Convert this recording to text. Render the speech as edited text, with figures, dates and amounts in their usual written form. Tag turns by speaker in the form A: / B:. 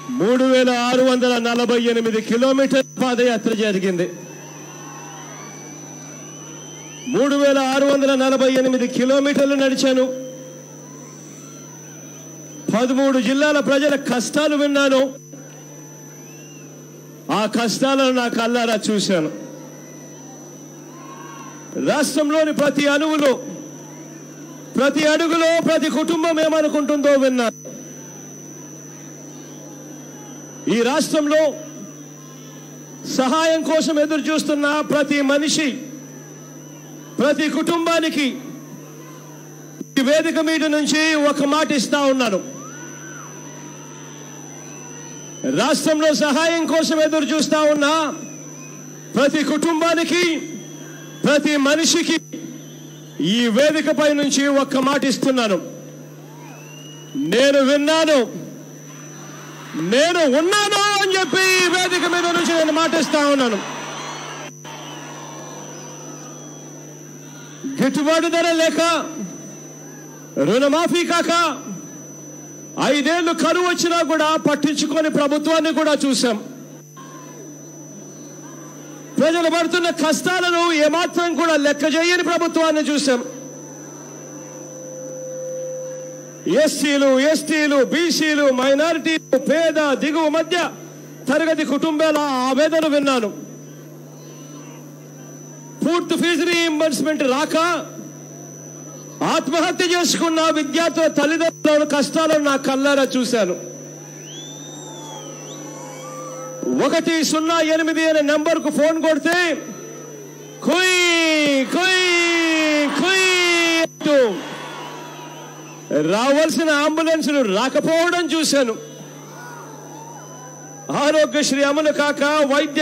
A: 3648 కిలోమీటర్ల పాదయాత్ర జరిగింది. 3648 కిలోమీటర్లు నడిచాను. 13 జిల్లాల ప్రజల కష్టాలు విన్నాను. ఆ కష్టాలను నా కళ్ళారా చూశాను. రాష్ట్రంలోని ప్రతి అణువులో, ప్రతి అడుగులో ప్రతి కుటుంబం ఏమనుకుంటుందో విన్నాను. ఈ రాష్ట్రంలో సహాయం కోసం ఎదురు చూస్తున్న ప్రతి మనిషి, ప్రతి కుటుంబానికి ఈ వేదిక మీద నుంచి ఒక మాట ఇస్తా ఉన్నాను. రాష్ట్రంలో సహాయం కోసం ఎదురు చూస్తా ఉన్న ప్రతి కుటుంబానికి, ప్రతి మనిషికి ఈ వేదికపై నుంచి ఒక్క మాట ఇస్తున్నాను. నేను విన్నాను, నేను ఉన్నాను అని చెప్పి ఈ వేదిక మీద నుంచి నేను మాటిస్తా ఉన్నాను. గిట్టుబాటు ధర లేక, రుణమాఫీ కాక, 5 ఏళ్లు కరువు వచ్చినా కూడా పట్టించుకొని ప్రభుత్వాన్ని కూడా చూశాం. ప్రజలు పడుతున్న కష్టాలను ఏమాత్రం కూడా లెక్క చేయని ప్రభుత్వాన్ని చూశాం. ఎస్సీలు, ఎస్టీలు, బీసీలు, మైనారిటీలు, పేద దిగువ మధ్య తరగతి కుటుంబాల ఆవేదన విన్నాను. పూర్తి ఫీజు రీయింబర్స్మెంట్ రాక ఆత్మహత్య చేసుకున్న విద్యార్థుల తల్లిదండ్రుల కష్టాలను నా కళ్ళారా చూశాను. 108 అనే నెంబర్కు ఫోన్ కొడితే కుయ్ కుయ్ కుయ్ అంటూ రావాల్సిన అంబులెన్సులు రాకపోవడం చూశాను. ఆరోగ్యశ్రీ అమలు కాక, వైద్య